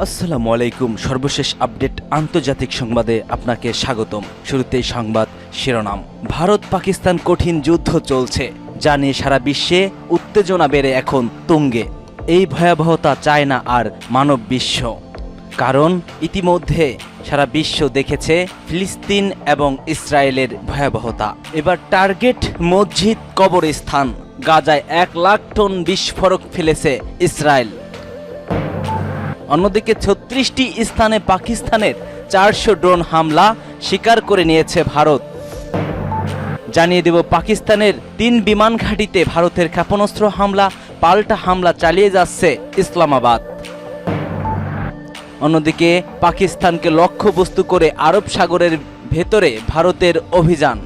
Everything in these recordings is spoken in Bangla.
আসসালামু আলাইকুম। সর্বশেষ আপডেট আন্তর্জাতিক সংবাদে আপনাকে স্বাগতম। শুরুতেই সংবাদ শিরোনাম। ভারত পাকিস্তান কঠিন যুদ্ধ চলছে, যা নিয়ে সারা বিশ্বে উত্তেজনা বেড়ে এখন তুঙ্গে। এই ভয়াবহতা চায় না আর মানব বিশ্ব, কারণ ইতিমধ্যে সারা বিশ্ব দেখেছে ফিলিস্তিন এবং ইসরায়েলের ভয়াবহতা। এবার টার্গেট মসজিদ, কবরস্থান। গাজায় 1 লাখ টন বিস্ফোরক ফেলেছে ইসরায়েল। অন্যদিকে 36টি স্থানে পাকিস্তানের 400 ড্রোন হামলা স্বীকার করে নিয়েছে ভারত। জানিয়ে দেব, পাকিস্তানের 3 বিমান ঘাঁটিতে ভারতের ক্ষেপণাস্ত্র হামলা, পাল্টা হামলা চালিয়ে যাচ্ছে ইসলামাবাদ। অন্যদিকে পাকিস্তানকে লক্ষ্যবস্তু করে আরব সাগরের ভেতরে ভারতের অভিযান।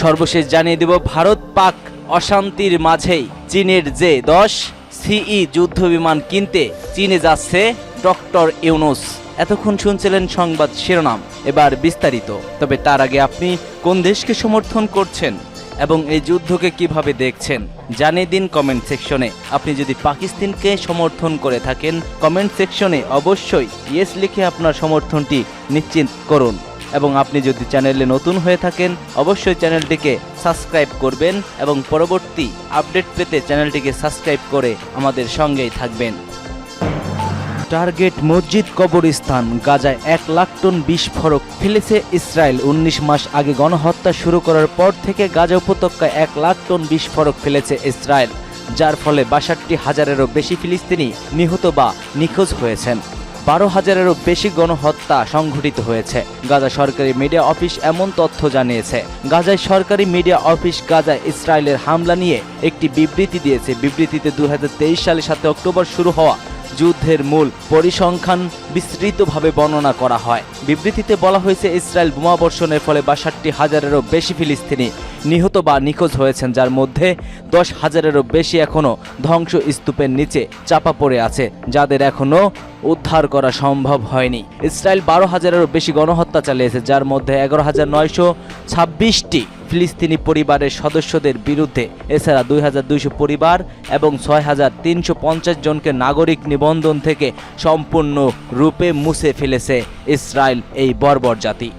সর্বশেষ জানিয়ে দেব, ভারত পাক অশান্তির মাঝেই চীনের জে-10 সিই যুদ্ধ বিমান কিনতে চীনে যাচ্ছে ডক্টর ইউনুস। এতক্ষণ শুনছিলেন সংবাদ শিরোনাম, এবার বিস্তারিত। তবে তার আগে আপনি কোন দেশকে সমর্থন করছেন এবং এই যুদ্ধকে কিভাবে দেখছেন জানিয়ে দিন কমেন্ট সেকশনে। আপনি যদি পাকিস্তানকে সমর্থন করে থাকেন, কমেন্ট সেকশনে অবশ্যই ইয়েস লিখে আপনার সমর্থনটি নিশ্চিত করুন। এবং আপনি যদি চ্যানেলে নতুন হয়ে থাকেন, অবশ্যই চ্যানেলটিকে সাবস্ক্রাইব করবেন এবং পরবর্তী আপডেট পেতে চ্যানেলটিকে সাবস্ক্রাইব করে আমাদের সঙ্গেই থাকবেন। টার্গেট মসজিদ, কবরস্থান। গাজায় 1 লাখ টন বিস্ফোরক ফেলেছে ইসরায়েল। 19 মাস আগে গণহত্যা শুরু করার পর থেকে গাজা উপত্যকায় 1 লাখ টন বিস্ফোরক ফেলেছে ইসরায়েল, যার ফলে 62,000-এরও বেশি ফিলিস্তিনি নিহত বা নিখোঁজ হয়েছেন। 12,000-এরও বেশি গণহত্যা সংঘটিত হয়েছে। গাজা সরকারি মিডিয়া অফিস এমন তথ্য জানিয়েছে। গাজায় সরকারি মিডিয়া অফিস গাজায় ইসরায়েলের হামলা নিয়ে একটি বিবৃতি দিয়েছে। বিবৃতিতে 2023 সালে 7 অক্টোবর শুরু হওয়া যুদ্ধের মূল পরিসংখ্যান বিস্তৃতভাবে বর্ণনা করা হয়। বিবৃতিতে বলা হয়েছে, ইসরায়েল বোমাবর্ষণের ফলে 62,000-এরও বেশি ফিলিস্তিনি নিহত বা নিখোঁজ হয়েছেন, যার মধ্যে 10,000-এরও বেশি এখনও ধ্বংসস্তূপের নিচে চাপা পড়ে আছে, যাদের এখনও উদ্ধার করা সম্ভব হয়নি। ইসরায়েল 12,000-এরও বেশি গণহত্যা চালিয়েছে, যার মধ্যে 11,926টি ফিলিস্তিনি পরিবারের সদস্যদের বিরুদ্ধে। এছাড়া 2,200 পরিবার এবং 6,350 জনকে নাগরিক নিবন্ধন থেকে সম্পূর্ণ রূপে মুছে ফেলেছে ইসরায়েল এই বর্বর জাতি।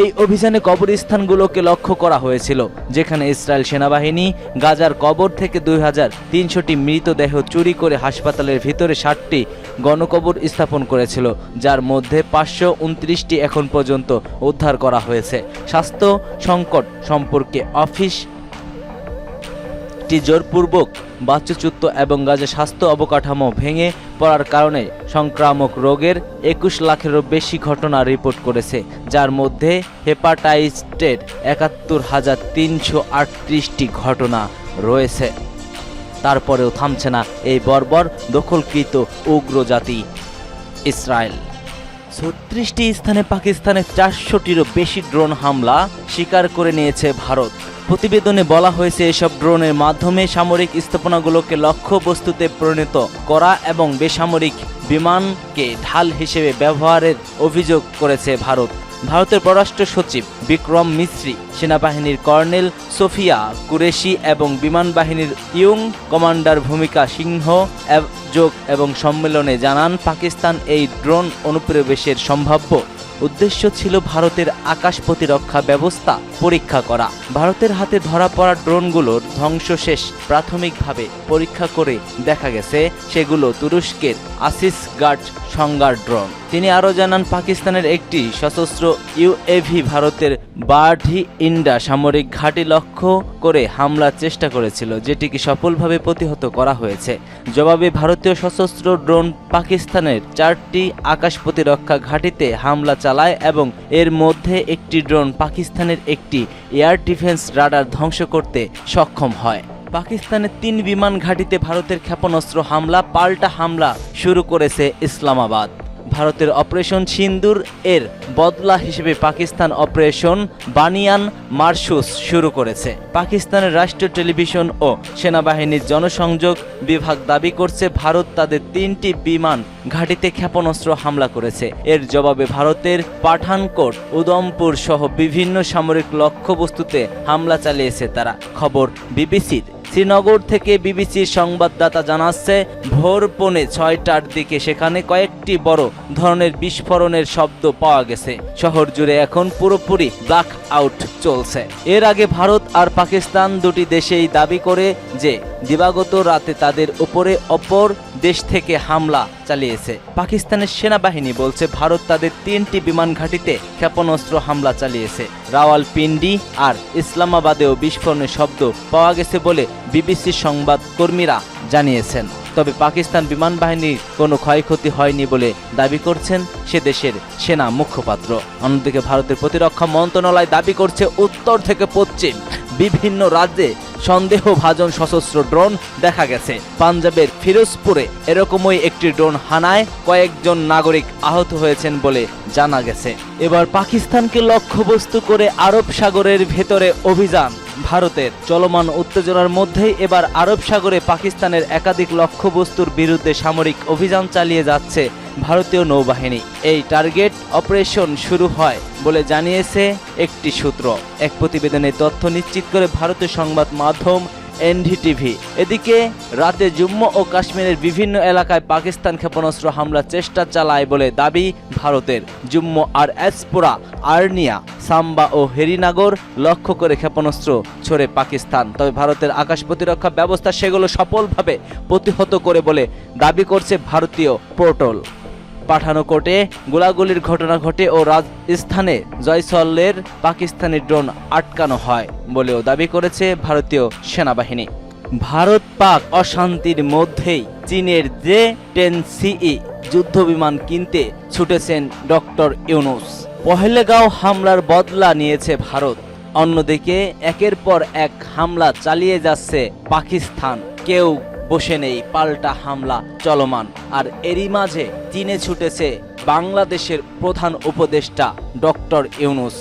এই অভিযানে কবরস্থানগুলোকে লক্ষ্য করা হয়েছিল, যেখানে ইসরায়েল সেনাবাহিনী গাজার কবর থেকে 2,300টি মৃতদেহ চুরি করে হাসপাতালের ভিতরে 60টি গণকবর স্থাপন করেছিল, যার মধ্যে 529টি এখন পর্যন্ত উদ্ধার করা হয়েছে। স্বাস্থ্য সংকট সম্পর্কে অফিসটি জোরপূর্বক বাস্তুচ্যুত এবং গাজা স্বাস্থ্য অবকাঠামো ভেঙে পড়ার কারণে সংক্রামক রোগের 21 লাখেরও বেশি ঘটনা রিপোর্ট করেছে, যার মধ্যে হেপাটাইটিসের 71,338টি ঘটনা রয়েছে। তারপরেও থামছে না এই বর্বর দখলকৃত উগ্র জাতি ইসরায়েল। 36টি স্থানে পাকিস্তানের 400টিরও বেশি ড্রোন হামলা স্বীকার করে নিয়েছে ভারত। প্রতিবেদনে বলা হয়েছে, এসব ড্রোনের মাধ্যমে সামরিক স্থাপনাগুলোকে লক্ষ্যবস্তুতে পরিণত করা এবং বেসামরিক বিমানকে ঢাল হিসেবে ব্যবহারের অভিযোগ করেছে ভারত। ভারতের পররাষ্ট্র সচিব বিক্রম মিশ্রি, সেনাবাহিনীর কর্নেল সোফিয়া কুরেশি এবং বিমান বাহিনীর ইয়ং কমান্ডার ভূমিকা সিংহ যোগ এবং সম্মেলনে জানান, পাকিস্তান এই ড্রোন অনুপ্রবেশের সম্ভাব্য উদ্দেশ্য ছিল ভারতের আকাশ প্রতিরক্ষা ব্যবস্থা পরীক্ষা করা। ভারতের হাতে ধরা পড়া ড্রোনগুলোর ধ্বংসশেষ প্রাথমিকভাবে পরীক্ষা করে দেখা গেছে সেগুলো তুরস্কের আসিস গার্ড সংজ্ঞার ড্রোন। তিনি আরও জানান, পাকিস্তানের একটি সশস্ত্র ইউএভি ভারতের বার্ডি ইন্ডা সামরিক ঘাঁটি লক্ষ্য করে হামলার চেষ্টা করেছিল, যেটিকে সফলভাবে প্রতিহত করা হয়েছে। জবাবে ভারতীয় সশস্ত্র ড্রোন পাকিস্তানের 4টি আকাশ প্রতিরক্ষা ঘাঁটিতে হামলা চালায় এবং এর মধ্যে একটি ড্রোন পাকিস্তানের একটি এয়ার ডিফেন্স রাডার ধ্বংস করতে সক্ষম হয়। পাকিস্তানের 3 বিমান ঘাঁটিতে ভারতের ক্ষেপণাস্ত্র হামলা, পাল্টা হামলা শুরু করেছে ইসলামাবাদ। ভারতের অপারেশন সিন্দুর এর বদলা হিসেবে পাকিস্তান অপারেশন বানিয়ান মারসুস শুরু করেছে। পাকিস্তানের রাষ্ট্রীয় টেলিভিশন ও সেনাবাহিনীর জনসংযোগ বিভাগ দাবি করছে, ভারত তাদের 3টি বিমান ঘাঁটিতে ক্ষেপণাস্ত্র হামলা করেছে। এর জবাবে ভারতের পাঠানকোট, উদমপুর সহ বিভিন্ন সামরিক লক্ষ্যবস্তুতে হামলা চালিয়েছে তারা। খবর বিবিসির। শ্রীনগর থেকে বিবিসির সংবাদদাতা জানাচ্ছে, ভোর 6:45টার দিকে সেখানে কয়েকটি বড় ধরনের বিস্ফোরণের শব্দ পাওয়া গেছে। শহর জুড়ে এখন পুরোপুরি ব্ল্যাক আউট চলছে। এর আগে ভারত আর পাকিস্তান দুটি দেশেই দাবি করে যে দিবাগত রাতে তাদের উপরে অপর দেশ থেকে হামলা চালিয়েছে। পাকিস্তানের সেনাবাহিনী বলছে ভারত তাদের 3টি বিমান ঘাঁটিতে ক্ষেপণাস্ত্র হামলা চালিয়েছে। রাওয়ালপিন্ডি আর ইসলামাবাদেও বিস্ফোরণের শব্দ পাওয়া গেছে বলে বিবিসির সংবাদকর্মীরা জানিয়েছেন। তবে পাকিস্তান বিমান বাহিনীর কোনো ক্ষয়ক্ষতি হয়নি বলে দাবি করছেন সে দেশের সেনা মুখপাত্র। অন্যদিকে ভারতের প্রতিরক্ষা মন্ত্রণালয় দাবি করছে উত্তর থেকে পশ্চিম বিভিন্ন রাজ্যে সন্দেহভাজন সশস্ত্র ড্রোন দেখা গেছে। পাঞ্জাবের ফিরোজপুরে এরকমই একটি ড্রোন হানায় কয়েকজন নাগরিক আহত হয়েছেন বলে জানা গেছে। এবার পাকিস্তানকে লক্ষ্যবস্তু করে আরব সাগরের ভেতরে অভিযান ভারতের। চলমান উত্তেজনার মধ্যেই এবার আরব সাগরে পাকিস্তানের একাধিক লক্ষ্যবস্তুর বিরুদ্ধে সামরিক অভিযান চালিয়ে যাচ্ছে ভারতীয় নৌবাহিনী। এই টার্গেট অপারেশন শুরু হয় বলে জানিয়েছে একটি সূত্র। এক প্রতিবেদনে তথ্য নিশ্চিত করে ভারতীয় সংবাদ মাধ্যম এনডিটিভি। এদিকে রাতে জম্মু ও কাশ্মীরের বিভিন্ন এলাকায় পাকিস্তান ক্ষেপণাস্ত্র হামলার চেষ্টা চালায় বলে দাবি ভারতের। জম্মু আর এসপুরা, আর্নিয়া, সাম্বা ও হেরিনগর লক্ষ্য করে ক্ষেপণাস্ত্র ছোড়ে পাকিস্তান। তবে ভারতের আকাশ প্রতিরক্ষা ব্যবস্থা সেগুলো সফলভাবে প্রতিহত করে বলে দাবি করছে ভারতীয় পোর্টাল। পাঠানকোটে গোলাগুলির ঘটনা ঘটে ও রাজস্থানে জয়সলের পাকিস্তানি ড্রোন আটকানো হয় বলেও দাবি করেছে ভারতীয় সেনাবাহিনী। ভারত পাক অশান্তির মধ্যেই চীনের J-10CE যুদ্ধবিমান কিনতে ছুটেছেন ডক্টর ইউনূস। পহেলগাঁও হামলার বদলা নিয়েছে ভারত। অন্যদিকে একের পর এক হামলা চালিয়ে যাচ্ছে পাকিস্তান। কেউ বসে নেই, পাল্টা হামলা চলমান। আর এরই মাঝে চীনে ছুটেছে বাংলাদেশের প্রধান উপদেষ্টা ডক্টর ইউনূস।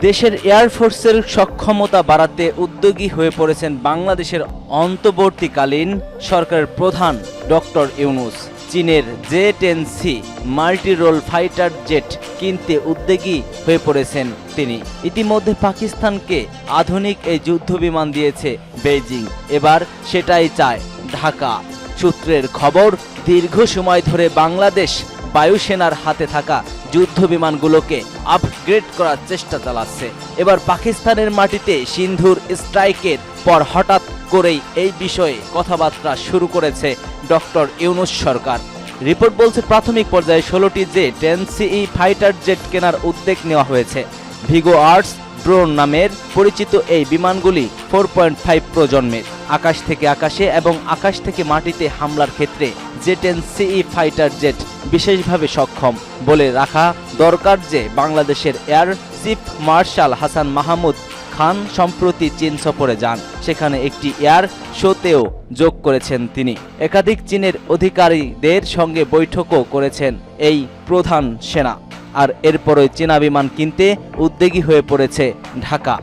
দেশের এয়ারফোর্সের সক্ষমতা বাড়াতে উদ্যোগী হয়ে পড়েছেন বাংলাদেশের অন্তর্বর্তীকালীন সরকারের প্রধান ডক্টর ইউনূস। চীনের J-10C multi role fighter jet কিনতে উদ্যোগী হয়ে পড়েছেন তিনি। ইতিমধ্যে পাকিস্তানকে আধুনিক এই যুদ্ধবিমান দিয়েছে বেইজিং। এবার সেটাই চায় ঢাকা। সূত্রের খবর, দীর্ঘ সময় ধরে বাংলাদেশ বায়ুসেনার হাতে থাকা যুদ্ধবিমানগুলোকে আপগ্রেড করার চেষ্টা চালাচ্ছে। এবার পাকিস্তানের মাটিতে সিন্ধুর স্ট্রাইকের পর হঠাৎ করেই এই বিষয়ে কথাবার্তা শুরু করেছে ডক্টর ইউনূস সরকার। রিপোর্ট বলছে প্রাথমিক পর্যায়ে 16টি J-10CE ফাইটার জেট কেনার উদ্যোগ নেওয়া হয়েছে। ভিগো আর্টস ড্রোন নামের পরিচিত এই বিমানগুলি 4.5 প্রজন্মের। আকাশ থেকে আকাশে এবং আকাশ থেকে মাটিতে হামলার ক্ষেত্রে J-10CE ফাইটার জেট বিশেষভাবে সক্ষম বলে রাখা দরকার যে বাংলাদেশের air chief marshal Hasan Mahmud Khan সম্প্রতি চীন সফরে যান। সেখানে একটি এয়ার শোতেও যোগ করেছেন তিনি। একাধিক চীনের অধিকারীদের সঙ্গে বৈঠকও করেছেন এই প্রধান সেনা। আর এরপরই চীনা বিমান কিনতে উদ্যোগী হয়ে পড়েছে ঢাকা।